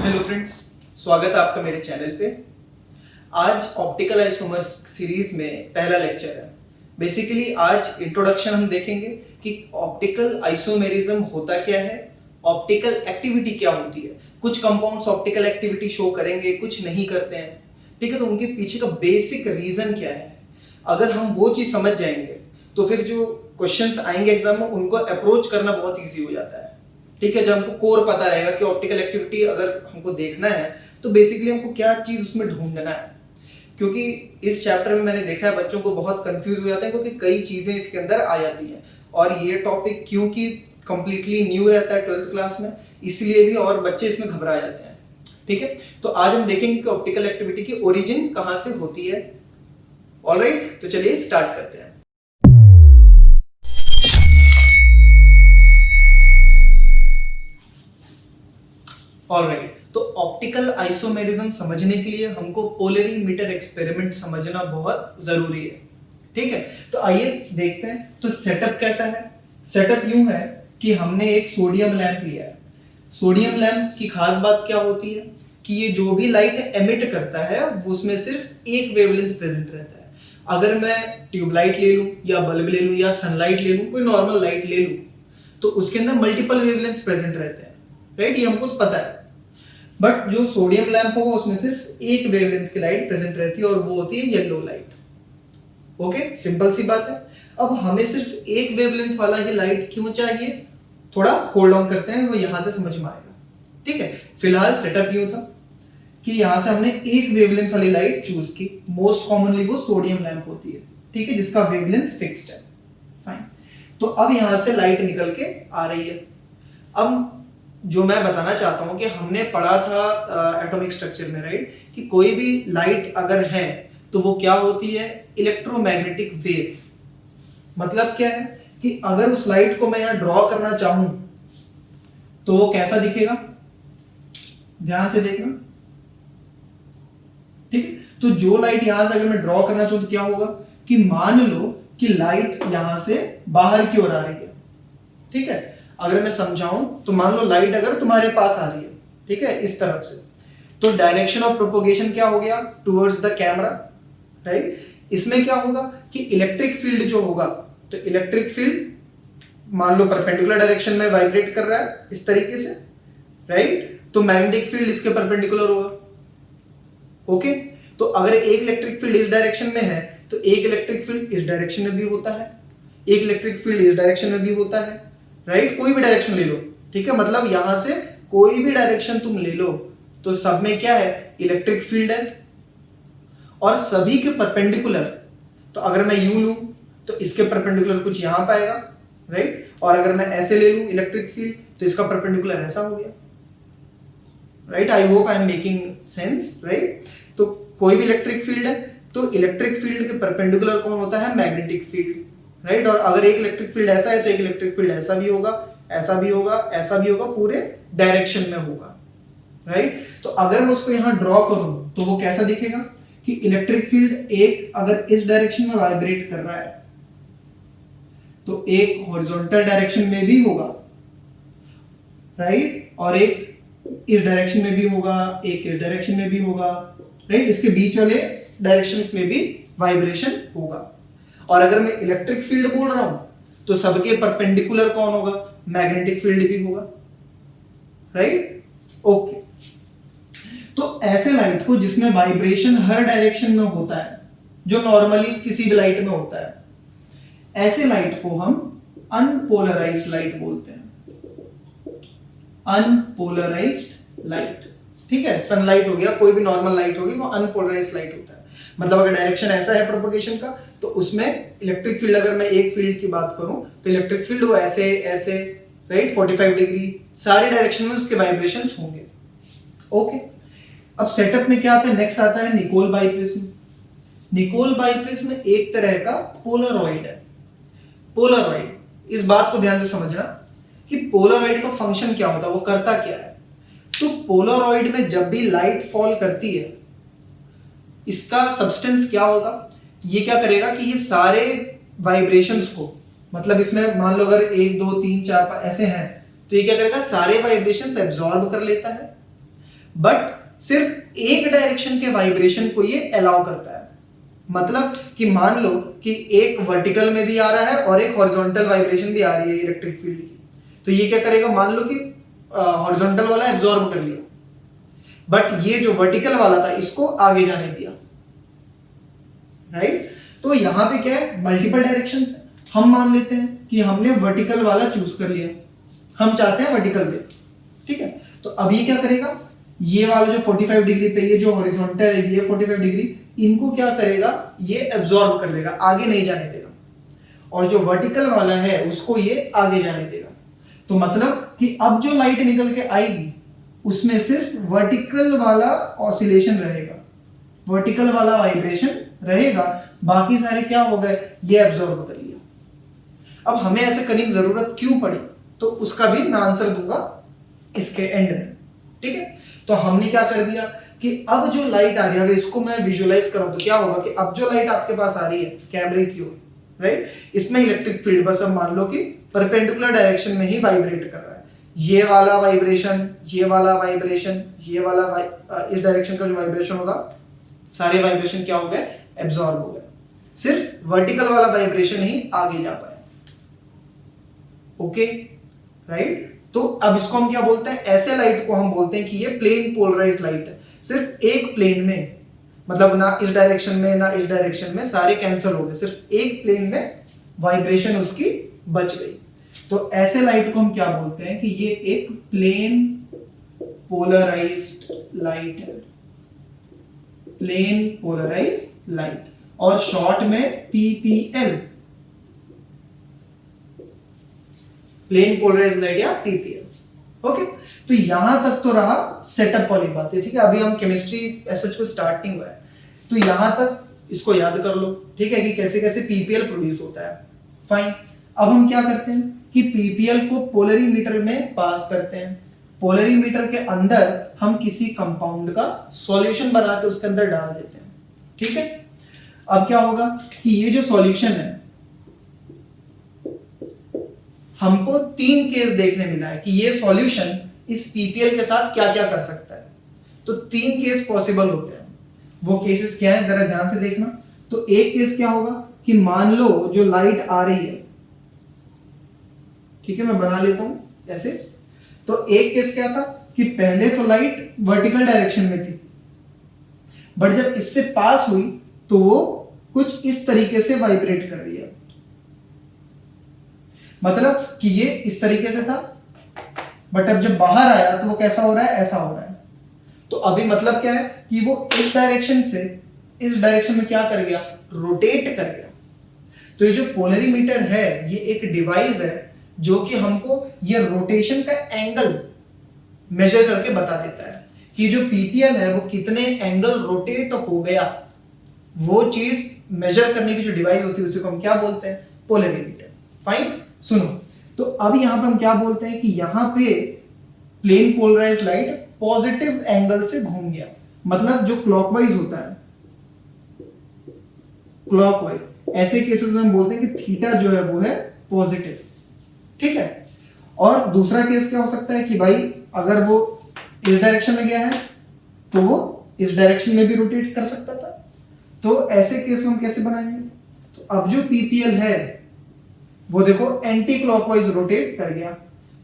Hello friends, स्वागत है आपका मेरे चैनल पे। आज ऑप्टिकल आइसोमर्स सीरीज में पहला लेक्चर है। बेसिकली आज इंट्रोडक्शन हम देखेंगे कि ऑप्टिकल आइसोमेरिज्म होता क्या है, ऑप्टिकल एक्टिविटी क्या होती है। कुछ कंपाउंड्स ऑप्टिकल एक्टिविटी शो करेंगे, कुछ नहीं करते हैं, ठीक है। तो उनके पीछे का बेसिक रीजन क्या है, अगर हम वो चीज समझ जाएंगे तो फिर जो क्वेश्चंस आएंगे एग्जाम में उनको अप्रोच करना बहुत ईजी हो जाता है, ठीक है। जब हमको कोर पता रहेगा कि ऑप्टिकल एक्टिविटी अगर हमको देखना है तो बेसिकली हमको क्या चीज उसमें ढूंढना है। क्योंकि इस चैप्टर में मैंने देखा है बच्चों को बहुत कंफ्यूज हो जाते हैं क्योंकि कई चीजें इसके अंदर आ जाती हैं। और ये टॉपिक क्योंकि कंप्लीटली न्यू रहता है 12th क्लास में, इसलिए भी और बच्चे इसमें घबरा जाते हैं, ठीक है। तो आज हम देखेंगे कि ऑप्टिकल एक्टिविटी की ओरिजिन कहां से होती है। ऑलराइट, तो चलिए स्टार्ट करते हैं। ऑलराइट, तो ऑप्टिकल आइसोमेरिज्म समझने के लिए हमको पोलरीमीटर एक्सपेरिमेंट समझना बहुत जरूरी है, ठीक है। तो आइए देखते हैं। तो सेटअप कैसा है। सेटअप यूं है कि हमने एक सोडियम लैंप लिया है। सोडियम लैंप की खास बात क्या होती है कि ये जो भी लाइट एमिट करता है उसमें सिर्फ एक वेवलेंथ प्रेजेंट रहता है। अगर मैं ट्यूबलाइट ले लूं या बल्ब ले लूं या सनलाइट ले लूं, कोई नॉर्मल लाइट ले लूं, तो उसके अंदर मल्टीपल वेवलेंथ्स प्रेजेंट रहते हैं, राइट। ये हमको पता है। बट जो सोडियम लैंप होगा उसमें सिर्फ एक वेवलेंथ की लाइट प्रेजेंट रहती है और वो होती है येलो लाइट। ओके, सिंपल सी बात है। अब हमें सिर्फ एक वेवलेंथ वाला ही लाइट क्यों चाहिए, थोड़ा होल्ड ऑन करते हैं, वो यहां से समझ में आएगा, ठीक है। फिलहाल सेटअप यूं था कि यहां से हमने एक वेवलेंथ वाली लाइट चूज की। मोस्ट कॉमनली वो सोडियम लैंप होती है, ठीक है, जिसका वेवलेंथ फिक्स्ड है। फाइन। तो अब यहां से लाइट निकल के आ रही है। अब जो मैं बताना चाहता हूं कि हमने पढ़ा था एटॉमिक स्ट्रक्चर में, राइट, कि कोई भी लाइट अगर है तो वो क्या होती है, इलेक्ट्रोमैग्नेटिक वेव। मतलब क्या है कि अगर उस लाइट को मैं यहां ड्रॉ करना चाहूं तो वो कैसा दिखेगा, ध्यान से देखना, ठीक है। तो जो लाइट यहां से अगर मैं ड्रॉ करना चाहूं तो क्या होगा कि मान लो कि लाइट यहां से बाहर की ओर आ रही है, ठीक है। अगर मैं समझाऊं तो मान लो लाइट अगर तुम्हारे पास आ रही है, ठीक है, इस तरफ से, तो डायरेक्शन ऑफ प्रोपोगेशन क्या हो गया, टुवर्ड्स द कैमरा, राइट। इसमें क्या होगा कि इलेक्ट्रिक फील्ड जो होगा, तो इलेक्ट्रिक फील्ड मान लो परपेंडिकुलर डायरेक्शन में वाइब्रेट कर रहा है इस तरीके से, राइट। तो मैग्नेटिक फील्ड इसके परपेंडिकुलर होगा। ओके, तो अगर एक इलेक्ट्रिक फील्ड इस डायरेक्शन में है तो एक इलेक्ट्रिक फील्ड इस डायरेक्शन में भी होता है, एक इलेक्ट्रिक फील्ड इस डायरेक्शन में भी होता है, राइट। कोई भी डायरेक्शन ले लो, ठीक है। मतलब यहां से कोई भी डायरेक्शन तुम ले लो तो सब में क्या है, इलेक्ट्रिक फील्ड है और सभी के परपेंडिकुलर। तो अगर मैं यूं लूं तो इसके परपेंडिकुलर कुछ यहां पाएगा, राइट। और अगर मैं ऐसे ले लूं इलेक्ट्रिक फील्ड तो इसका परपेंडिकुलर ऐसा हो गया, right. I hope I am making sense, right. तो कोई भी इलेक्ट्रिक फील्ड है तो इलेक्ट्रिक फील्ड के परपेंडिकुलर कौन होता है, मैग्नेटिक फील्ड, राइट। और अगर एक इलेक्ट्रिक फील्ड ऐसा है तो एक इलेक्ट्रिक फील्ड ऐसा भी होगा, ऐसा भी होगा, ऐसा भी होगा, पूरे डायरेक्शन में होगा, राइट। तो अगर मैं उसको यहां ड्रॉ करूं तो वो कैसा दिखेगा कि इलेक्ट्रिक फील्ड एक अगर इस डायरेक्शन में वाइब्रेट कर रहा है तो एक हॉरिजॉन्टल डायरेक्शन में भी होगा, राइट, और एक इस डायरेक्शन में भी होगा, एक इस डायरेक्शन में भी होगा, राइट। इसके बीच वाले डायरेक्शंस में भी वाइब्रेशन होगा। और अगर मैं इलेक्ट्रिक फील्ड बोल रहा हूं तो सबके परपेंडिकुलर कौन होगा, मैग्नेटिक फील्ड भी होगा, राइट। ओके, तो ऐसे लाइट को जिसमें वाइब्रेशन हर डायरेक्शन में होता है, जो नॉर्मली किसी भी लाइट में होता है, ऐसे लाइट को हम अनपोलराइज्ड लाइट बोलते हैं। अनपोलराइज्ड लाइट, ठीक है। सनलाइट हो गया, कोई भी नॉर्मल लाइट होगी, वो अनपोलराइज्ड लाइट होता है। मतलब अगर डायरेक्शन ऐसा है प्रोपगेशन का तो उसमें इलेक्ट्रिक फील्ड, अगर मैं एक फील्ड की बात करूं तो इलेक्ट्रिक फील्ड वो ऐसे ऐसे, राइट, 45 डिग्री सारे डायरेक्शन में उसके वाइब्रेशंस होंगे। ओके, अब सेटअप में क्या आता है, नेक्स्ट आता है निकोल बाइप्रिज्म। निकोल बाइप्रिज्म एक तरह का पोलरॉइड है। पोलरॉइड, इस बात को ध्यान से समझना कि पोलरॉइड का फंक्शन क्या होता है, वो करता क्या है। तो पोलरॉइड में जब भी लाइट फॉल करती है, इसका सब्सटेंस क्या होगा, ये क्या करेगा कि ये सारे वाइब्रेशंस को, मतलब इसमें मान लो अगर 1 2 3 4 5 ऐसे हैं तो ये क्या करेगा, सारे वाइब्रेशंस एब्जॉर्ब कर लेता है। बट सिर्फ एक डायरेक्शन के वाइब्रेशन को ये अलाउ करता है। मतलब कि मान लो कि एक वर्टिकल में भी आ रहा है और एक हॉरिजॉन्टल वाइब्रेशन भी आ रही है इलेक्ट्रिक फील्ड की, तो ये क्या करेगा, मान लो कि हॉरिजॉन्टल वाला एब्जॉर्ब कर लिया, बट ये जो वर्टिकल वाला था इसको आगे जाने दिया, राइट। तो यहाँ पे क्या है, मल्टीपल डायरेक्शंस है। हम मान लेते हैं कि हमने वर्टिकल वाला चूज कर लिया, हम चाहते हैं वर्टिकल दे, ठीक है। तो अब ये क्या करेगा, ये वाला जो 45 डिग्री पे, ये जो हॉरिजॉन्टल है ये 45 डिग्री, इनको क्या करेगा, ये एब्जॉर्ब कर लेगा, आगे नहीं जाने देगा, और जो वर्टिकल वाला है उसको ये आगे जाने देगा। तो मतलब कि अब जो लाइट निकल के आएगी उसमें सिर्फ वर्टिकल वाला ऑसिलेशन रहेगा, वर्टिकल वाला वाइब्रेशन रहेगा, बाकी सारे क्या हो गए, ये एब्जॉर्ब कर लिया। अब हमें ऐसे करने की जरूरत क्यों पड़ी, तो उसका भी मैं आंसर दूंगा इसके एंड में, ठीक है। तो हमने क्या कर दिया कि अब जो लाइट आ रही है, अगर इसको मैं विजुअलाइज करूं तो क्या होगा कि अब जो लाइट आपके पास आ रही है कैमरे की ओर, राइट, इसमें इलेक्ट्रिक फील्ड बस अब मान लो कि परपेंडिकुलर डायरेक्शन में ही वाइब्रेट कर रहा है। ये वाला वाइब्रेशन, ये वाला वाइब्रेशन, ये वाला इस डायरेक्शन का जो वाइब्रेशन होगा, सारे वाइब्रेशन क्या हो गए, एब्जॉर्ब हो गए, सिर्फ वर्टिकल वाला वाइब्रेशन ही आगे जा पाया। Okay, right. तो अब इसको हम क्या बोलते हैं, ऐसे लाइट को हम बोलते हैं कि ये प्लेन पोलराइज लाइट है, सिर्फ एक प्लेन में, मतलब ना इस डायरेक्शन में ना इस डायरेक्शन में, सारे कैंसिल हो गए, सिर्फ एक प्लेन में वाइब्रेशन उसकी बच गई। तो ऐसे लाइट को हम क्या बोलते हैं कि ये एक प्लेन पोलराइज्ड लाइट है, प्लेन पोलराइज्ड लाइट, और शॉर्ट में पीपीएल, प्लेन पोलराइज्ड लाइट या पीपीएल। ओके, तो यहां तक तो रहा सेटअप वाली बात है, ठीक है। अभी हम केमिस्ट्री ऐसा कुछ स्टार्ट नहीं हुआ है, तो यहां तक इसको याद कर लो, ठीक है, कि कैसे कैसे पीपीएल प्रोड्यूस होता है। फाइन, अब हम क्या करते हैं कि पीपीएल को पोलरीमीटर में पास करते हैं, पोलरीमीटर के अंदर हम किसी कंपाउंड का सॉल्यूशन बना के उसके अंदर डाल देते हैं, ठीक है। अब क्या होगा कि ये जो सॉल्यूशन है, हमको 3 केस देखने मिला है कि ये सॉल्यूशन इस पीपीएल के साथ क्या क्या कर सकता है। तो 3 केस पॉसिबल होते हैं। वो केसेस क्या है, जरा ध्यान से देखना। तो एक केस क्या होगा कि मान लो जो लाइट आ रही है, ठीक है, मैं बना लेता हूं ऐसे। तो एक केस क्या था कि पहले तो लाइट वर्टिकल डायरेक्शन में थी, बट जब इससे पास हुई तो वो कुछ इस तरीके से वाइब्रेट कर रही है, मतलब कि ये इस तरीके से था, बट अब जब बाहर आया तो वो कैसा हो रहा है, ऐसा हो रहा है। तो अभी मतलब क्या है कि वो इस डायरेक्शन से इस डायरेक्शन में क्या कर गया, रोटेट कर गया। तो ये जो पोलरीमीटर है ये एक डिवाइस है जो कि हमको ये रोटेशन का एंगल मेजर करके बता देता है कि जो पीपीएल है वो कितने एंगल रोटेट हो गया। वो चीज मेजर करने की जो डिवाइस होती है उसे हम क्या बोलते हैं, पोलरीमीटर। फाइन, सुनो, तो अब यहां पे हम क्या बोलते हैं कि यहां पे plane polarised light positive angle से घूम गया, मतलब जो क्लॉकवाइज होता है, क्लॉकवाइज, ऐसे केसेस में हम बोलते हैं कि थीटा जो है वो है पॉजिटिव, ठीक है। और दूसरा केस क्या हो सकता है कि भाई अगर वो इस डायरेक्शन में गया है तो वो इस डायरेक्शन में भी रोटेट कर सकता था। तो ऐसे केस में हम कैसे बनाएंगे, तो अब जो पीपीएल है वो देखो एंटी क्लॉकवाइज रोटेट कर गया,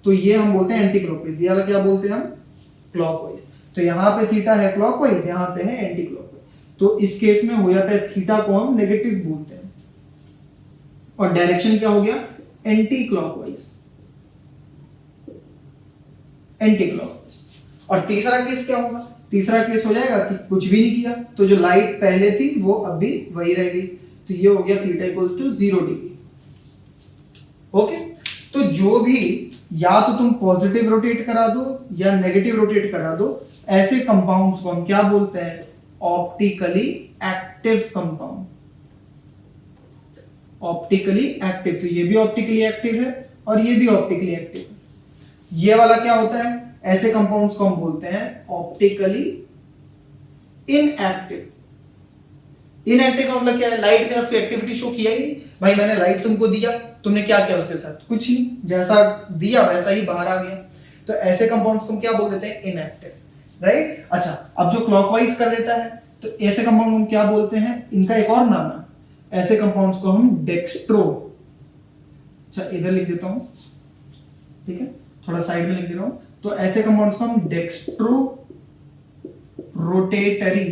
तो ये हम बोलते हैं एंटी क्लॉकवाइज, ये वाला क्या बोलते हैं हम, क्लॉकवाइज। तो यहाँ पे थीटा है क्लॉकवाइज, यहाँ पे है एंटी क्लॉकवाइज। तो इस केस में हो जाता है थीटा को हम नेगेटिव बोलते हैं, और डायरेक्शन क्या हो गया, एंटी क्लॉकवाइज, एंटी क्लॉकवाइज। और तीसरा केस क्या होगा, तीसरा केस हो जाएगा कि कुछ भी नहीं किया, तो जो लाइट पहले थी वो अब भी वही रह गई, तो ये हो गया theta equal to 0 degree. Okay, तो जो भी या तो तुम पॉजिटिव रोटेट करा दो या नेगेटिव रोटेट करा दो, ऐसे कंपाउंड्स को हम क्या बोलते हैं, optically active compound, optically active. तो ये भी ऑप्टिकली एक्टिव है और ये भी ऑप्टिकली एक्टिव है। ये वाला क्या होता है, ऐसे कंपाउंड्स को हम बोलते हैं ऑप्टिकली इनएक्टिव। इनएक्टिव का मतलब क्या है, लाइट के साथ कोई एक्टिविटी शो किया ही नहीं। भाई मैंने लाइट तुमको दिया, तुमने क्या किया उसके साथ, कुछ ही, जैसा दिया वैसा ही बाहर आ गया। तो ऐसे कंपाउंड्स को हम क्या बोल देते हैं, इनएक्टिव। राइट। अच्छा, अब जो क्लॉकवाइज कर देता है तो ऐसे कंपाउंड हम क्या बोलते हैं, इनका एक और नाम है, ऐसे कंपाउंड्स को हम डेक्स्ट्रो, अच्छा इधर लिख देता हूं, ठीक है, थोड़ा साइड में लिख दे रहा हूं, तो ऐसे कंपाउंड्स को हम डेक्स्ट्रो रोटेटरी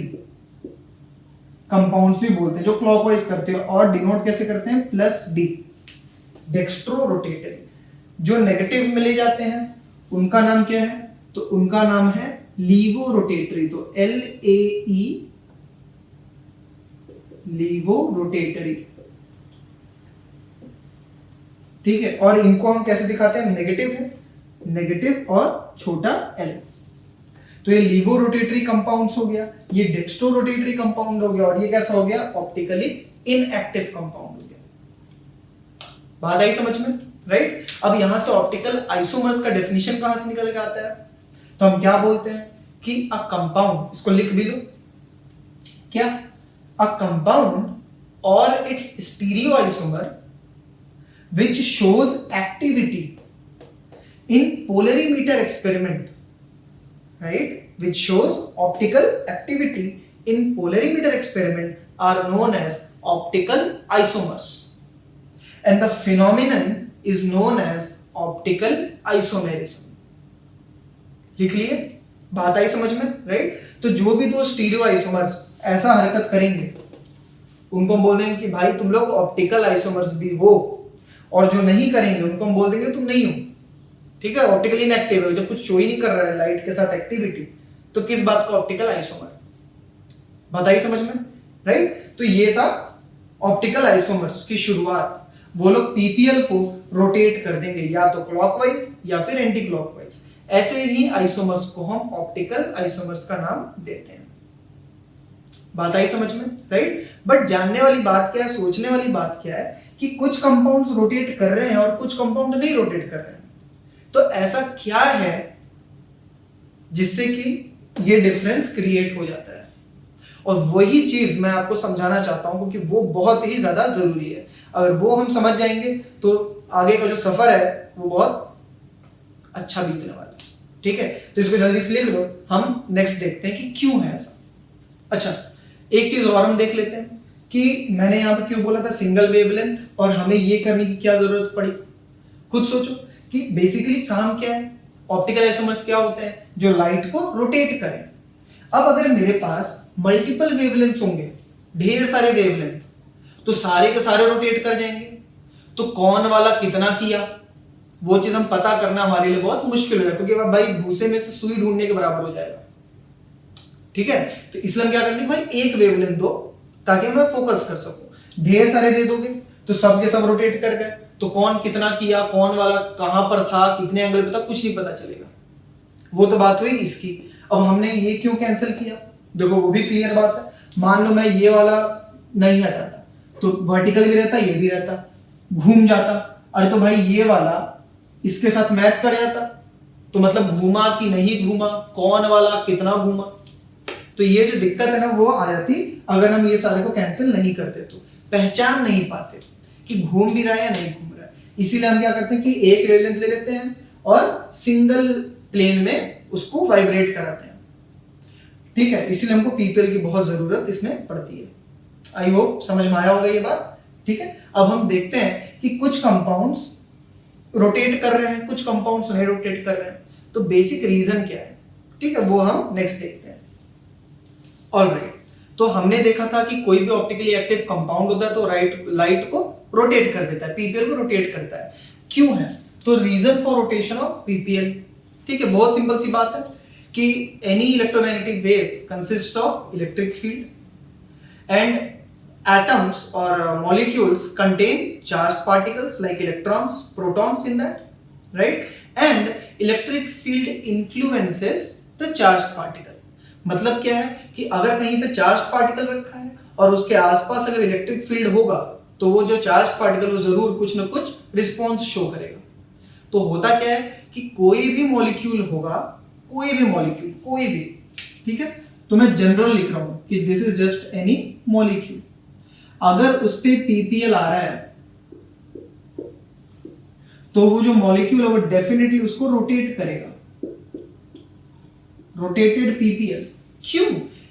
कंपाउंड्स भी बोलते हैं, जो क्लॉकवाइज करते हैं, और डिनोट कैसे करते हैं, प्लस डी, डेक्स्ट्रो रोटेटरी। जो नेगेटिव में ले जाते हैं उनका नाम क्या है, तो उनका नाम है लीवो रोटेटरी, तो LAE, लीवो रोटेटरी, ठीक है। और इनको हम कैसे दिखाते हैं, नेगेटिव है, नेगेटिव और छोटा l, तो ये लीवो रोटेटरी कंपाउंड्स हो गया, ये डेक्स्ट्रो रोटेटरी कंपाउंड हो गया, और ये कैसा हो गया, ऑप्टिकली इनएक्टिव कंपाउंड हो गया। बात आई समझ में, राइट। अब यहां से ऑप्टिकल आइसोमर्स का डेफिनेशन कहां से निकल के आता है, तो हम क्या बोलते हैं कि अ कंपाउंड, इसको लिख भी लो, क्या, अ कंपाउंड और it's स्टीरियोआइसोमर which shows activity in polarimeter experiment, right, which shows optical activity in polarimeter experiment are known as optical isomers, and the phenomenon is known as optical isomerism। लिख लिए, बात आई समझ में, राइट। तो जो भी दो स्टीरियो आइसोमर्स ऐसा हरकत करेंगे उनको हम बोल देंगे कि भाई तुम लोग ऑप्टिकल आइसोमर्स भी हो, और जो नहीं करेंगे उनको हम बोल देंगे तुम नहीं हो, ठीक है, ऑप्टिकली इनएक्टिव है, जब कुछ शो ही नहीं कर रहा है लाइट के साथ एक्टिविटी, तो किस बात का ऑप्टिकल आइसोमर, बताइए समझ में, राइट। तो ये था ऑप्टिकल आइसोमर्स की शुरुआत। वो लोग पीपीएल को रोटेट कर देंगे या तो क्लॉकवाइज या फिर एंटी क्लॉकवाइज, ऐसे ही आइसोमर्स को हम ऑप्टिकल आइसोमर्स का नाम देते हैं। बात आई समझ में, राइट। बट जानने वाली बात क्या है, सोचने वाली बात क्या है कि कुछ कंपाउंड्स रोटेट कर रहे हैं और कुछ कंपाउंड नहीं रोटेट कर रहे हैं, तो ऐसा क्या है जिससे कि ये डिफरेंस क्रिएट हो जाता है, और वही चीज मैं आपको समझाना चाहता हूं क्योंकि वो बहुत ही ज्यादा जरूरी है। अगर वो हम समझ जाएंगे तो आगे का जो सफर है वो बहुत अच्छा बीतने वाला है, ठीक है। तो इसको जल्दी से लिख लो, हम नेक्स्ट देखते हैं कि क्यों है ऐसा। अच्छा, एक चीज और हम देख लेते हैं कि मैंने यहां पर क्यों बोला था सिंगल वेवलेंथ, और हमें ये करने की क्या जरूरत पड़ी। खुद सोचो कि बेसिकली काम क्या है, ऑप्टिकल आइसोमर्स क्या होते हैं, जो लाइट को रोटेट करें। अब अगर मेरे पास मल्टीपल वेवलेंथ्स होंगे, ढेर सारे वेवलेंथ, तो सारे के सारे रोटेट कर जाएंगे, तो कौन वाला कितना किया वो चीज हम पता करना हमारे लिए बहुत मुश्किल हो जाएगा, क्योंकि भाई भूसे में से सुई ढूंढने के बराबर हो जाएगा, ठीक है। तो इसलिए हम क्या करते हैं, भाई एक वेवलेंथ दो ताकि मैं फोकस कर सकूं। ढेर सारे दे दोगे तो सब के सब रोटेट कर गए, तो कौन कितना किया, कौन वाला कहां पर था, कितने एंगल पे था, कुछ नहीं पता चलेगा। वो तो बात हुई इसकी। अब हमने ये क्यों कैंसिल किया, देखो वो भी क्लियर बात है। मान लो मैं ये वाला नहीं हटाता तो वर्टिकल भी रहता, ये भी रहता, घूम जाता। अरे तो भाई ये वाला इसके साथ मैच कर जाता, तो मतलब घूमा कि नहीं घूमा, कौन वाला कितना घूमा, तो ये जो दिक्कत है ना वो आ जाती अगर हम ये सारे को कैंसिल नहीं करते, तो पहचान नहीं पाते कि घूम भी रहा है या नहीं घूम रहा है। इसीलिए हम क्या करते हैं कि एक वेवलेंथ ले लेते हैं और सिंगल प्लेन में उसको वाइब्रेट कराते हैं, ठीक है। इसीलिए हमको पीपीएल की बहुत जरूरत इसमें पड़ती है। आई होप समझ में आया होगा ये बात, ठीक है। अब हम देखते हैं कि कुछ कंपाउंड्स रोटेट कर रहे हैं, कुछ कंपाउंड्स नहीं रोटेट कर रहे हैं, तो बेसिक रीजन क्या है, ठीक है, वो हम नेक्स्ट देखते हैं। ऑलराइट, तो हमने देखा था कि कोई भी ऑप्टिकली एक्टिव कंपाउंड होता है तो लाइट को रोटेट कर देता है, पीपीएल को रोटेट करता है। क्यों है, तो reason for rotation of PPL, ठीक है, बहुत सिंपल सी बात है कि any electromagnetic wave consists of electric field and atoms or molecules contain charged particles like electrons, protons in that, right, and electric field influences the charged particle। मतलब क्या है कि अगर कहीं पे चार्ज पार्टिकल रखा है और उसके आसपास अगर इलेक्ट्रिक फील्ड होगा तो वो जो चार्ज पार्टिकल वो जरूर कुछ ना कुछ रिस्पॉन्स शो करेगा। तो होता क्या है कि कोई भी मॉलिक्यूल होगा, कोई भी मॉलिक्यूल, कोई भी, ठीक है, तो मैं जनरल लिख रहा हूं कि this is just any molecule, अगर उस पे पीपीएल आ रहा है तो वो जो मॉलिक्यूल है वो डेफिनेटली उसको रोटेट करेगा, रोटेटेड पीपीएल। क्यों?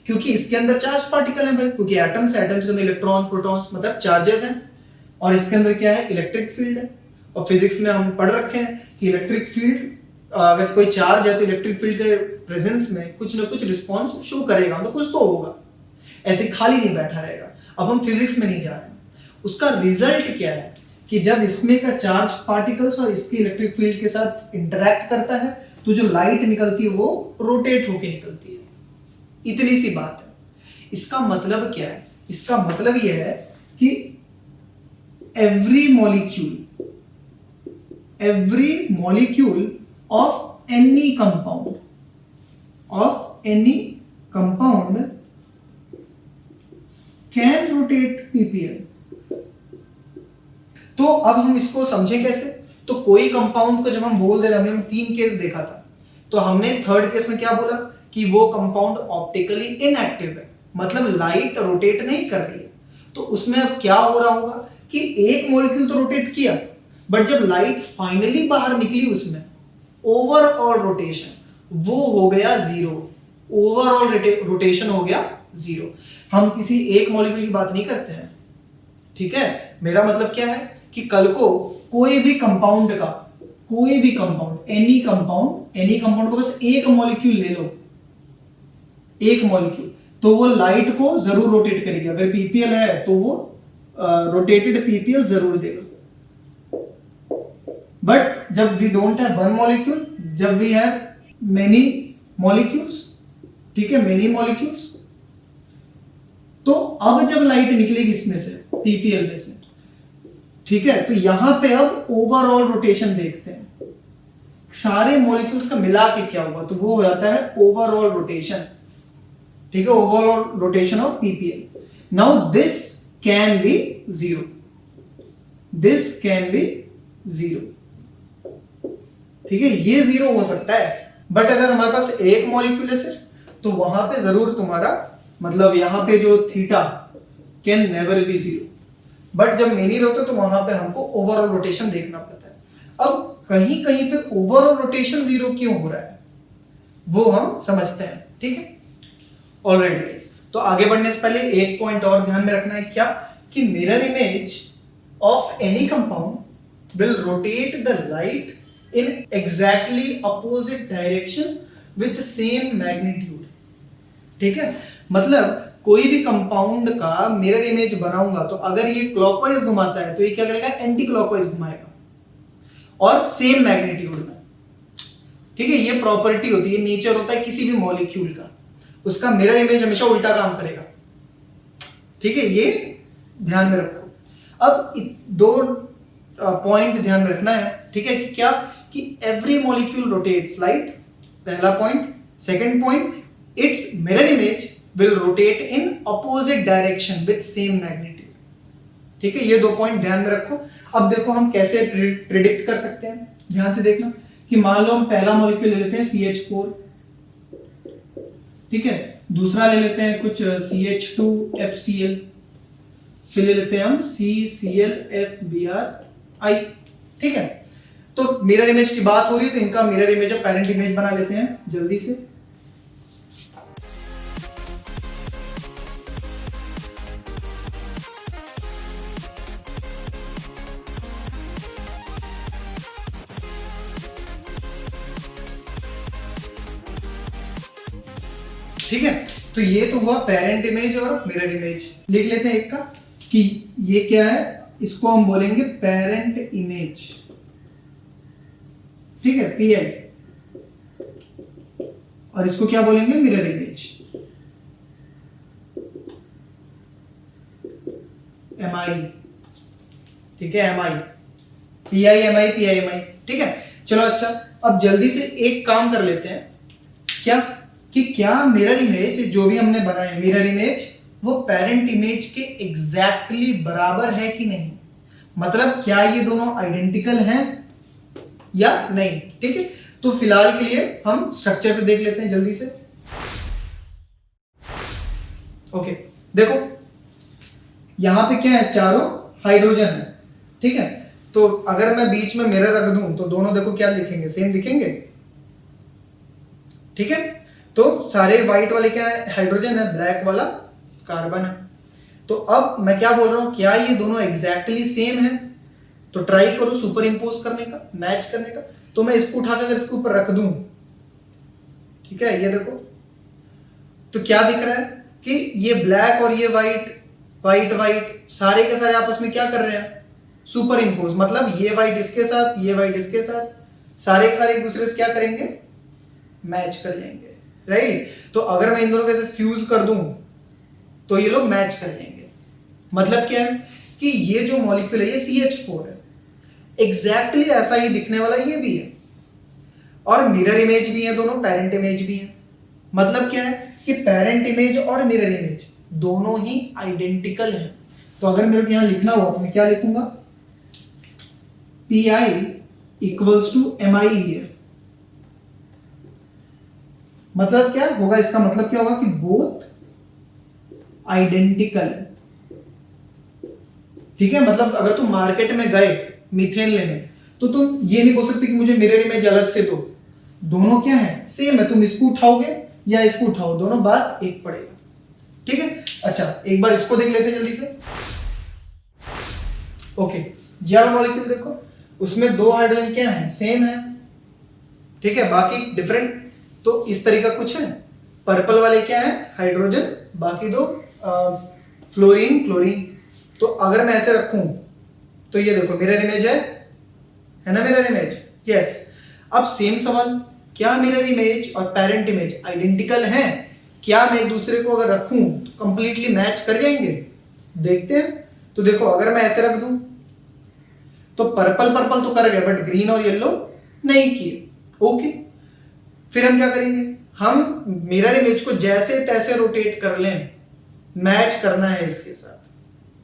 क्योंकि इसके अंदर चार्ज पार्टिकल है भाई, क्योंकि एटम्स के अंदर इलेक्ट्रॉन प्रोटॉन्स मतलब चार्जेस हैं, और इसके अंदर क्या है, इलेक्ट्रिक फील्ड है। और फिजिक्स में हम पढ़ रखे हैं कि इलेक्ट्रिक फील्ड, अगर कोई चार्ज है तो इलेक्ट्रिक फील्ड के प्रेजेंस में कुछ ना कुछ रिस्पॉन्स शो करेगा, मतलब कुछ तो होगा, ऐसे खाली नहीं बैठा रहेगा। अब हम फिजिक्स में नहीं जा रहे, उसका रिजल्ट क्या है कि जब इसमें का चार्ज पार्टिकल्स और इसके इलेक्ट्रिक फील्ड के साथ इंटरैक्ट करता है तो जो लाइट निकलती है वो रोटेट होके निकलती है। इतनी सी बात है। इसका मतलब क्या है? इसका मतलब यह है कि every molecule of any compound can rotate PPL. तो अब हम इसको समझें कैसे? तो कोई कंपाउंड को जब हम बोल दे रहे हैं, हमने 3 केस देखा था, तो हमने थर्ड केस में क्या बोला कि वो कंपाउंड ऑप्टिकली इनएक्टिव है, मतलब लाइट रोटेट नहीं कर रही है। तो उसमें अब क्या हो रहा होगा कि एक मॉलिक्यूल तो रोटेट किया, बट जब लाइट फाइनली बाहर निकली उसमें ओवरऑल रोटेशन वो हो गया 0। ओवरऑल रोटेशन हो गया 0। हम किसी एक मॉलिक्यूल की बात नहीं करते हैं, ठीक है? मेरा मतलब क्या है कि कल को कोई भी कंपाउंड एनी कंपाउंड को बस एक मॉलिक्यूल ले लो, एक मॉलिक्यूल, तो वो लाइट को जरूर रोटेट करेगी। अगर पीपीएल है तो वो रोटेटेड पीपीएल जरूर देगा। बट जब we don't have one molecule, जब वी हैव मेनी मॉलिक्यूल्स, ठीक है, मेनी मॉलिक्यूल्स, तो अब जब लाइट निकलेगी इसमें से, पीपीएल में से, ठीक है, तो यहां पे अब ओवरऑल रोटेशन देखते हैं, सारे मॉलिक्यूल्स का मिला के क्या हुआ, तो वो हो जाता है ओवरऑल रोटेशन, ठीक है, overall rotation of PPL. Now this can be 0, this can be 0, ठीक है, ये 0 हो सकता है। बट अगर हमारे पास एक मॉलिक्यूल है सिर्फ, तो वहां पे जरूर तुम्हारा मतलब यहां पे जो theta can never be 0। But जब मेनी रहते तो वहां पे हमको ओवरऑल रोटेशन देखना पड़ता है। अब कहीं कहीं पे ओवरऑल रोटेशन 0 क्यों हो रहा है वो हम समझते हैं, ठीक है। ऑलराइट, तो आगे बढ़ने से पहले एक पॉइंट और ध्यान में रखना है, क्या कि mirror image of any compound will rotate the light in exactly opposite direction with same magnitude, ठीक है। मतलब कोई भी कंपाउंड का मिरर इमेज बनाऊंगा तो अगर ये क्लॉकवाइज घुमाता है तो ये क्या करेगा, एंटी क्लॉकवाइज घुमाएगा और सेम मैग्नीट्यूड में, ठीक है। ये प्रॉपर्टी होती है, नेचर होता है किसी भी मॉलिक्यूल का, उसका मिरर इमेज हमेशा उल्टा काम करेगा, ठीक है, ये ध्यान में रखो। अब 2 पॉइंट ध्यान में रखना है, ठीक है, कि क्या कि एवरी मॉलिक्यूल रोटेट्स लाइट, पहला point. Second point, it's mirror image will rotate in opposite direction with same magnitude, ठीक है। ये 2 पॉइंट ध्यान में रखो। अब देखो हम कैसे प्रिडिक्ट कर सकते हैं, ध्यान से देखना कि मान लो हम पहला मॉलिक्यूल ले लेते हैं CH4, ठीक है, दूसरा ले लेते हैं कुछ CH2FCl, फिर ले लेते हैं हम CClFbri, ठीक है। तो मिरर इमेज की बात हो रही है तो इनका मिरर इमेज और पेरेंट इमेज बना लेते हैं जल्दी से। ठीक है, तो ये तो हुआ पेरेंट इमेज और मिरर इमेज। लिख लेते हैं एक का कि ये क्या है, इसको हम बोलेंगे पेरेंट इमेज, ठीक है, PI, और इसको क्या बोलेंगे, मिरर इमेज, MI, ठीक है, MI, PI MI PI MI, ठीक है। चलो अच्छा, अब जल्दी से एक काम कर लेते हैं, क्या कि क्या मिरर इमेज जो भी हमने बनाए, मिरर इमेज वो पेरेंट इमेज के एग्जैक्टली बराबर है कि नहीं, मतलब क्या ये दोनों आइडेंटिकल हैं या नहीं, ठीक है। तो फिलहाल के लिए हम स्ट्रक्चर से देख लेते हैं जल्दी से। ओके, देखो यहां पे क्या है, चारों हाइड्रोजन है, ठीक है। तो अगर मैं बीच में मिरर रख दूं तो दोनों देखो क्या दिखेंगे, सेम दिखेंगे, ठीक है। तो सारे व्हाइट वाले क्या है, हाइड्रोजन है, ब्लैक वाला कार्बन है। तो अब मैं क्या बोल रहा हूं, क्या ये दोनों एग्जैक्टली सेम है? तो ट्राई करो सुपर इंपोज करने का, मैच करने का। तो मैं इसको उठाकर अगर इसके ऊपर रख दूं, ठीक है, ये देखो, तो क्या दिख रहा है कि ये ब्लैक और ये व्हाइट, व्हाइट व्हाइट सारे के सारे आपस में क्या कर रहे हैं, सुपर इंपोज। मतलब ये व्हाइट इसके साथ, ये व्हाइट इसके साथ, सारे के सारे एक दूसरे से क्या करेंगे, मैच कर लेंगे, राइट। तो अगर मैं इन दोनों को ऐसे फ्यूज कर दूं तो ये लोग मैच कर लेंगे। मतलब क्या है कि ये जो मॉलिक्यूल है ये CH4 है, एग्जैक्टली ऐसा ही दिखने वाला ये भी है, और मिरर इमेज भी है, दोनों पेरेंट इमेज भी है। मतलब क्या है कि पेरेंट इमेज और मिरर इमेज दोनों ही आइडेंटिकल है। तो अगर मेरे को यहां लिखना हुआ तो मैं क्या लिखूंगा, PI इक्वल्स टू MI है। मतलब क्या होगा, इसका मतलब क्या होगा कि बोथ आइडेंटिकल, ठीक है। मतलब अगर तुम मार्केट में गए मीथेन लेने, तो तुम ये नहीं बोल सकते कि मुझे मिरर इमेज अलग से दो, दोनों क्या है, सेम है। तुम इसको उठाओगे या इसको उठाओ, दोनों बात एक पड़ेगा, ठीक है। अच्छा, एक बार इसको देख लेते हैं जल्दी से। ओके, यह मॉलिक्यूल देखो, उसमें दो हाइड्रोजन क्या है, सेम है, ठीक है, बाकी डिफरेंट। तो इस तरीका कुछ है। पर्पल वाले क्या है, हाइड्रोजन, बाकी दो फ्लोरीन क्लोरीन। तो अगर मैं ऐसे रखूं तो ये देखो मिरर इमेज है ना, मिरर इमेज, यस। अब सेम सवाल, क्या मिरर इमेज और पेरेंट इमेज आइडेंटिकल हैं? क्या मैं एक दूसरे को अगर रखूं तो कंप्लीटली मैच कर जाएंगे? देखते हैं। तो देखो अगर मैं ऐसे रख दूं तो पर्पल पर्पल तो कर गए, बट ग्रीन और येलो नहीं किए। ओके, फिर हम क्या करेंगे, हम मिरर इमेज को जैसे तैसे रोटेट कर लें, मैच करना है इसके साथ,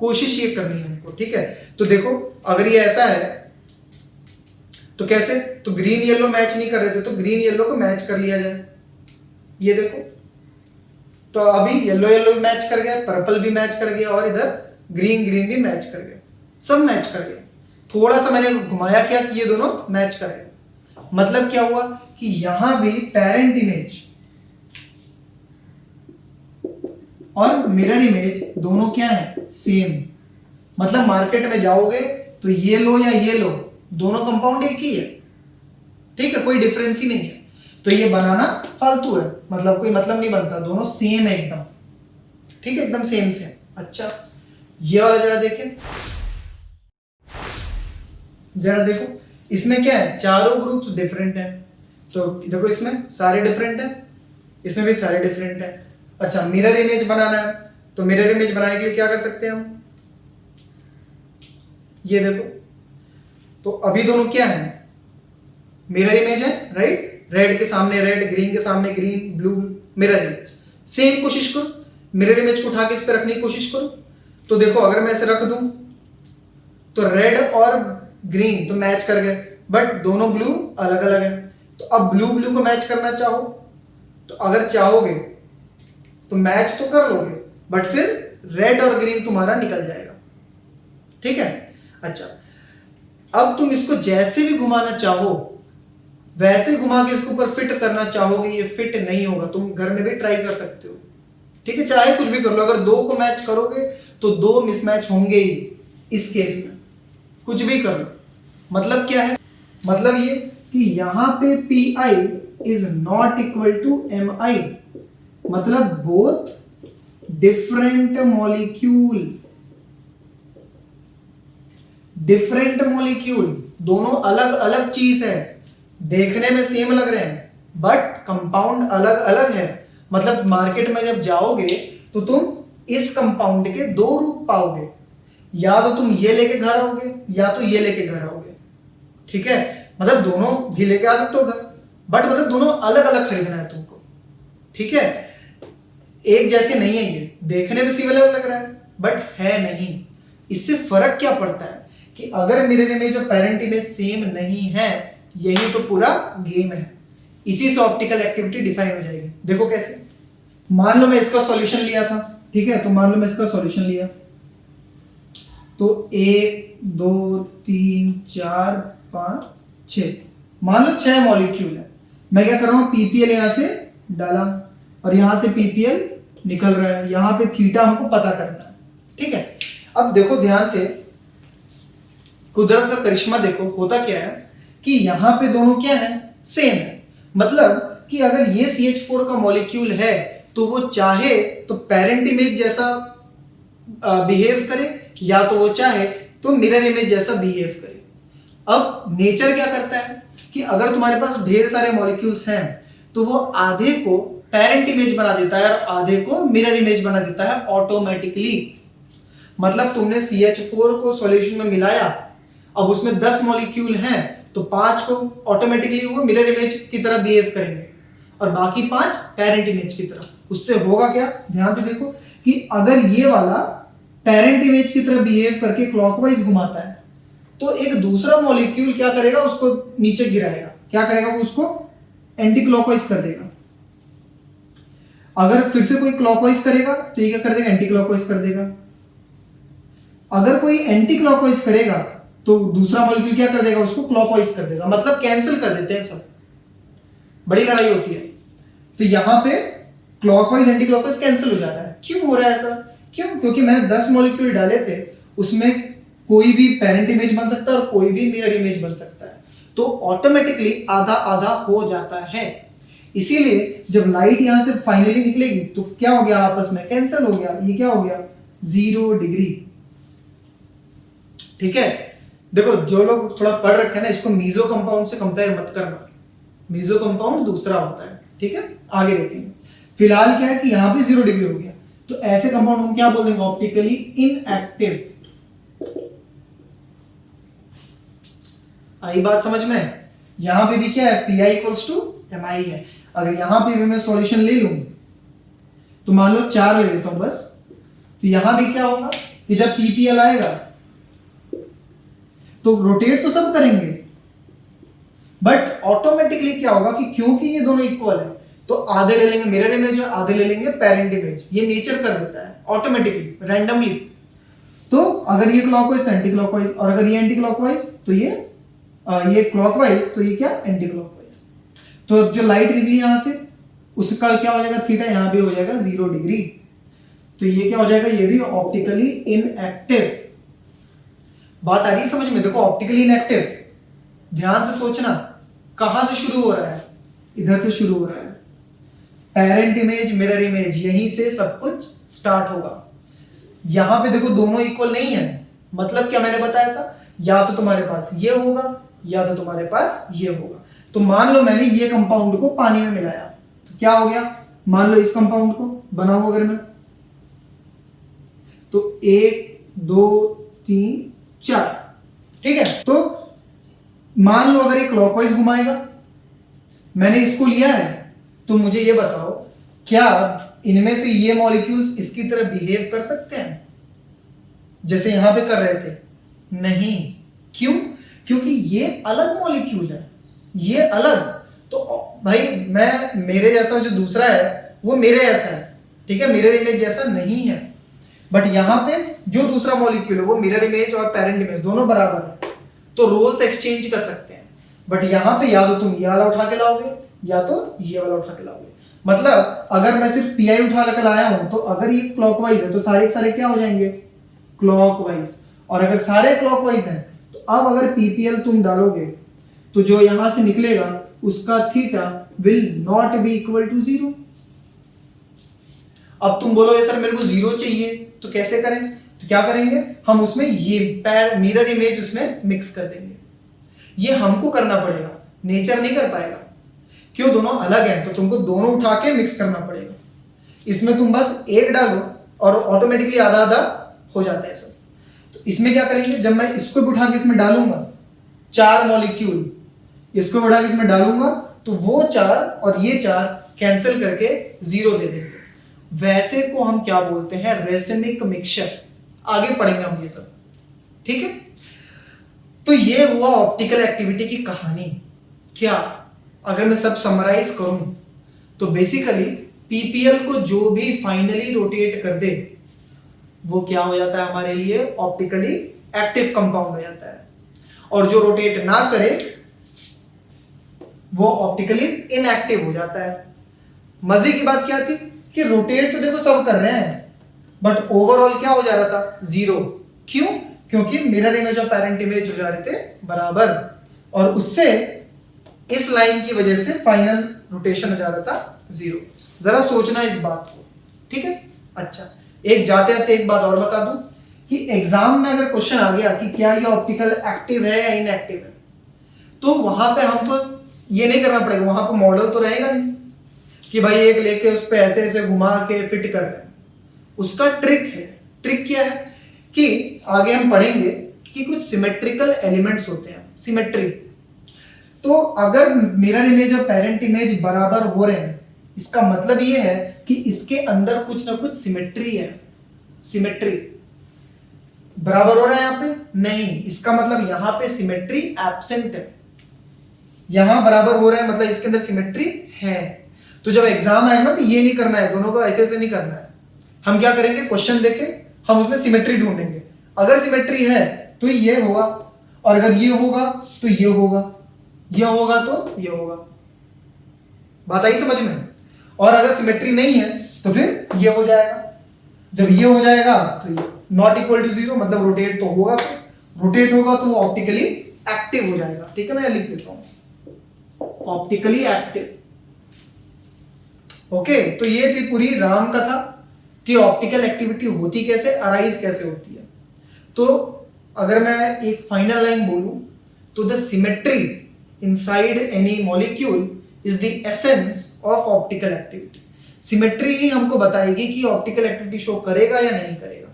कोशिश ये करनी है हमको, ठीक है। तो देखो अगर ये ऐसा है तो कैसे, तो ग्रीन येलो मैच नहीं कर रहे थे, तो ग्रीन येलो को मैच कर लिया जाए। ये देखो, तो अभी येलो येलो भी मैच कर गया, पर्पल भी मैच कर गया, और इधर ग्रीन ग्रीन भी मैच कर गया, सब मैच कर गया। थोड़ा सा मैंने घुमाया क्या कि ये दोनों मैच कर गए। मतलब क्या हुआ कि यहां भी पेरेंट इमेज और मिरर इमेज दोनों क्या है, सेम। मतलब मार्केट में जाओगे तो ये लो या ये लो, दोनों कंपाउंड एक ही है, ठीक है, कोई डिफरेंस ही नहीं है। तो ये बनाना फालतू है, मतलब कोई मतलब नहीं बनता, दोनों सेम है एकदम, ठीक है, एकदम सेम सेम। अच्छा, ये वाला जरा देखें, जरा देखो इसमें क्या है, चारों ग्रुप्स डिफरेंट हैं। तो देखो इसमें सारे डिफरेंट हैं, इसमें भी सारे डिफरेंट हैं। अच्छा, मिरर इमेज बनाना है, तो मिरर इमेज बनाने के लिए क्या कर सकते हैं हम, ये देखो, तो अभी दोनों क्या है, मिरर इमेज है, राइट। रेड के सामने रेड, ग्रीन के सामने green, blue, mirror image same. कोशिश करो मिरर इमेज को उठा के इस पे रखने की कोशिश करो। तो देखो अगर मैं इसे रख दूं तो रेड और ग्रीन तो मैच कर गए, बट दोनों ब्लू अलग अलग है। तो अब ब्लू ब्लू को मैच करना चाहो तो अगर चाहोगे तो मैच तो कर लोगे, बट फिर रेड और ग्रीन तुम्हारा निकल जाएगा, ठीक है। अच्छा, अब तुम इसको जैसे भी घुमाना चाहो वैसे घुमा के इसके ऊपर फिट करना चाहोगे, ये फिट नहीं होगा। तुम घर में भी ट्राई कर सकते हो, ठीक है, चाहे कुछ भी कर लो। अगर दो को मैच करोगे तो दो मिसमैच होंगे ही इस केस में, कुछ भी कर लो। मतलब क्या है, मतलब ये कि यहां पे PI is not equal to MI, मतलब both different molecule, different molecule, दोनों अलग अलग चीज है, देखने में सेम लग रहे हैं बट कंपाउंड अलग अलग है। मतलब मार्केट में जब जाओगे तो तुम इस कंपाउंड के दो रूप पाओगे, या तो तुम ये लेके घर आओगे या तो ये लेके घर आओगे, ठीक है। मतलब दोनों भी लेके आ सकते हो घर, बट मतलब दोनों अलग अलग खरीदना है तुमको, ठीक है। एक जैसे नहीं है, ये देखने में सिमिलर लग रहा है बट है नहीं। इससे फर्क क्या पड़ता है कि अगर मिरर इमेज और पेरेंट इमेज सेम नहीं है, यही तो पूरा गेम है। इसी से ऑप्टिकल एक्टिविटी डिफाइन हो जाएगी। देखो कैसे, मान लो मैं इसका सॉल्यूशन लिया था, ठीक है, तो मान लो मैं इसका सॉल्यूशन लिया, तो 1 2 3 4 5 6, मान लो 6 मॉलिक्यूल है। मैं क्या कर रहा हूं, PPL यहां से डाला और यहां से पीपीएल निकल रहा है, यहां पे थीटा हमको पता करना है। ठीक है, अब देखो ध्यान से, कुदरत का करिश्मा देखो, होता क्या है कि यहां पे दोनों क्या है, सेम है। मतलब कि अगर ये CH4 का मॉलिक्यूल है तो वो चाहे तो पेरेंट इमेज जैसा बिहेव करे, या तो वो चाहे तो मिरर इमेज जैसा बिहेव करे। अब नेचर क्या करता है कि अगर तुम्हारे पास ढेर सारे मॉलिक्यूल्स हैं तो वो आधे को पेरेंट इमेज बना देता है और आधे को मिरर इमेज बना देता है ऑटोमेटिकली। मतलब तुमने CH4 को सॉल्यूशन में मिलाया, अब उसमें 10 मॉलिक्यूल हैं तो 5 को ऑटोमेटिकली वो मिरर इमेज की तरह बिहेव करेंगे और बाकी 5 पेरेंट इमेज की तरह। उससे होगा क्या, ध्यान से देखो कि अगर ये वाला पेरेंट इमेज की तरह बिहेव करके क्लॉकवाइज घुमाता है तो एक दूसरा मॉलिक्यूल क्या करेगा, उसको नीचे गिराएगा। क्या करेगा, वो उसको एंटी क्लॉकवाइज कर देगा। अगर फिर से कोई क्लॉकवाइज करेगा तो ये क्या कर देगा, एंटी क्लॉकवाइज कर देगा। अगर कोई एंटी क्लॉकवाइज करेगा तो दूसरा मॉलिक्यूल क्या कर देगा, उसको क्लॉकवाइज कर देगा। मतलब कैंसिल कर देते हैं सब, बड़ी लड़ाई होती है। तो यहां पे क्लॉकवाइज एंटी क्लॉकवाइज कैंसिल हो जा रहा है। क्यों हो रहा है ऐसा, क्यों? क्योंकि मैंने 10 मॉलिक्यूल डाले थे, उसमें कोई भी पेरेंट इमेज बन सकता है और कोई भी मिरर इमेज बन सकता है, तो ऑटोमेटिकली आधा आधा हो जाता है। इसीलिए जब लाइट यहां से फाइनली निकलेगी तो क्या हो गया, आपस में कैंसिल हो गया। ये क्या हो गया, 0 डिग्री। ठीक है, देखो जो लोग थोड़ा पढ़ रखे हैं ना, इसको मीजो कंपाउंड से कंपेयर मत करना, मीजो कंपाउंड दूसरा होता है। ठीक है, आगे देखेंगे। फिलहाल क्या है कि यहां पे 0 डिग्री हो गया, तो ऐसे कंपाउंड हम क्या बोल देंगे, ऑप्टिकली इनएक्टिव। आई बात समझ में? यहां पे भी क्या है, Pi = Mi है। अगर यहां पे भी मैं सॉल्यूशन ले लूं तो मान लो 4 ले लेता हूं बस, तो यहां भी क्या होगा कि जब PPL आएगा तो रोटेट तो सब करेंगे, बट ऑटोमेटिकली क्या होगा कि क्योंकि ये दोनों इक्वल है तो आधे ले लेंगे मिरर इमेज और आधे ले लेंगे पेरेंट इमेज। ये नेचर कर देता है ऑटोमेटिकली, रैंडमली। तो अगर ये क्लॉकवाइज तो एंटी क्लॉकवाइज, और अगर ये एंटी क्लॉकवाइज तो ये क्लॉकवाइज, तो ये क्या, एंटी क्लॉकवाइज। तो जो लाइट निकली यहां से उसका क्या हो जाएगा, थीटा यहां भी हो जाएगा 0 डिग्री। तो ये क्या हो जाएगा, ये भी ऑप्टिकली इनएक्टिव। बात आ रही है समझ में? देखो ऑप्टिकली इनएक्टिव, ध्यान से सोचना, कहां से शुरू हो रहा है, इधर से शुरू हो रहा है। पेरेंट इमेज मिरर इमेज, यहीं से सब कुछ स्टार्ट होगा। यहां पे देखो दोनों इक्वल नहीं है, मतलब क्या मैंने बताया था, या तो तुम्हारे पास ये होगा या तो तुम्हारे पास ये होगा। तो मान लो मैंने ये कंपाउंड को पानी में मिलाया तो क्या हो गया, मान लो इस कंपाउंड को बनाऊं अगर मैं, तो 1 2 3 4। ठीक है, तो मान लो अगर ये क्लॉकवाइज घुमाएगा, मैंने इसको लिया है, तो मुझे ये बताओ क्या इनमें से ये मॉलिक्यूल्स इसकी तरह बिहेव कर सकते हैं जैसे यहां पे कर रहे थे? नहीं। क्यों? क्योंकि ये अलग मॉलिक्यूल है, ये अलग। तो भाई मैं, मेरे जैसा जो दूसरा है वो मेरे जैसा है, ठीक है, मिरर इमेज जैसा नहीं है। बट यहां पे जो दूसरा मॉलिक्यूल है वो मिरर इमेज और पेरेंट इमेज दोनों बराबर है, तो रोल्स एक्सचेंज कर सकते हैं। बट यहां पे या तो तुम ये वाला उठा के लाओगे या तो ये वाला उठा के लाओगे। मतलब अगर मैं सिर्फ Pi उठा के लाया हूं तो अगर ये क्लॉकवाइज है तो सारे के सारे क्या हो जाएंगे, क्लॉकवाइज। और अगर सारे क्लॉकवाइज हैं तो अब अगर PPL तुम डालोगे तो जो यहां से निकलेगा उसका theta will not be equal to 0। अब तुम बोलोगे सर मेरे को 0 चाहिए, तो कैसे करें? तो क्या करेंगे, हम उसमें ये मिरर इमेज उसमें मिक्स कर देंगे। ये हमको करना पड़ेगा, नेचर नहीं कर पाएगा। क्यों? दोनों अलग हैं, तो तुमको दोनों उठा के मिक्स करना पड़ेगा। इसमें तुम बस एक डालो और ऑटोमेटिकली आधा आधा हो जाता है सब। तो इसमें क्या करेंगे, जब मैं इसको उठा के इसमें डालूंगा 4 मॉलिक्यूल, इसको उठा के इसमें डालूंगा तो वो 4 और ये 4 कैंसिल करके 0 दे देंगे। वैसे को हम क्या बोलते हैं, रेसिमिक मिक्सचर। आगे पढ़ेंगे हम ये सब, ठीक है। तो ये हुआ ऑप्टिकल एक्टिविटी की कहानी। क्या अगर मैं सब समराइज करूं तो बेसिकली पीपीएल को जो भी फाइनली रोटेट कर दे वो क्या हो जाता है हमारे लिए, ऑप्टिकली एक्टिव कंपाउंड हो जाता है। और जो रोटेट ना करे वो ऑप्टिकली इनएक्टिव हो जाता है। मजे की बात क्या थी कि रोटेट तो देखो सब कर रहे हैं, बट ओवरऑल क्या हो जा रहा था, 0। क्यों? क्योंकि मिरर इमेज और पेरेंट इमेज हो जा रहे थे बराबर, और उससे इस लाइन की वजह से फाइनल रोटेशन हो जा रहा था 0। जरा सोचना इस बात को, ठीक है। अच्छा, एक जाते आते एक बात और बता दूं कि एग्जाम में अगर क्वेश्चन आ गया कि क्या ये ऑप्टिकल एक्टिव है या इनएक्टिव है, तो वहां पे हमको ये नहीं करना पड़ेगा, वहां पे मॉडल तो रहेगा नहीं कि भाई एक लेके उस पे ऐसे ऐसे घुमा के फिट कर रहे हैं। उसका ट्रिक है। ट्रिक क्या है कि आगे हम पढ़ेंगे कि कुछ सिमेट्रिकल एलिमेंट्स होते हैं, सिमेट्री। तो अगर मिरर इमेज और पेरेंट इमेज बराबर हो रहे हैं, इसका मतलब ये है कि इसके अंदर कुछ ना कुछ सिमेट्री है। सिमेट्री बराबर हो रहा है यहाँ पे नहीं, इसका मतलब यहाँ पे सिमेट्री एब्सेंट है। यहां बराबर हो रहा है मतलब इसके अंदर सिमेट्री है। तो जब एग्जाम आएगा ना तो ये नहीं करना है, दोनों को ऐसे ऐसे नहीं करना है। हम क्या करेंगे, क्वेश्चन देके हम उसमें सिमेट्री ढूंढेंगे। अगर सिमेट्री है तो ये होगा, और अगर ये होगा तो ये होगा, ये होगा तो ये होगा। बात आई समझ में? और अगर सिमेट्री नहीं है तो फिर ये हो जाएगा। जब ये हो जाएगा तो ये नॉट इक्वल टू 0, मतलब रोटेट तो होगा, रोटेट होगा तो ऑप्टिकली एक्टिव हो जाएगा। ठीक है, मैं लिख देता हूं ऑप्टिकली एक्टिव। ओके, तो ये थी पूरी राम कथा कि ऑप्टिकल एक्टिविटी होती कैसे, अराइज कैसे होती है। तो अगर मैं एक फाइनल लाइन बोलूं तो the symmetry inside any molecule is the essence of optical activity. Symmetry ही हमको बताएगी कि ऑप्टिकल एक्टिविटी शो करेगा या नहीं करेगा।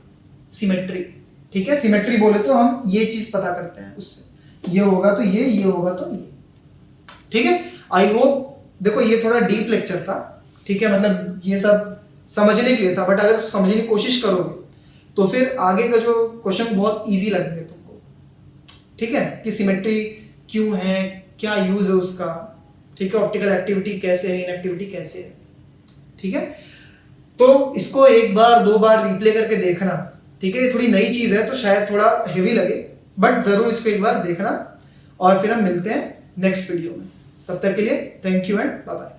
सिमेट्री, ठीक है। सिमेट्री बोले तो हम ये चीज पता करते हैं उससे, ये होगा तो ये होगा तो ये। ठीक है, आई होप, देखो ये थोड़ा डीप लेक्चर था, ठीक है, मतलब ये सब समझने के लिए था, बट अगर समझने की कोशिश करोगे तो फिर आगे का जो क्वेश्चन बहुत इजी लगेंगे तुमको। ठीक है, कि सिमेट्री क्यों है, क्या यूज है उसका, ठीक है, ऑप्टिकल एक्टिविटी कैसे है, इनएक्टिविटी कैसे है। ठीक है, तो इसको एक बार दो बार रिप्ले करके देखना। ठीक है, ये थोड़ी नई चीज है तो शायद थोड़ा हेवी लगे, बट जरूर इसको एक बार देखना, और फिर हम मिलते हैं नेक्स्ट वीडियो में। तब तक के लिए thank you and bye bye.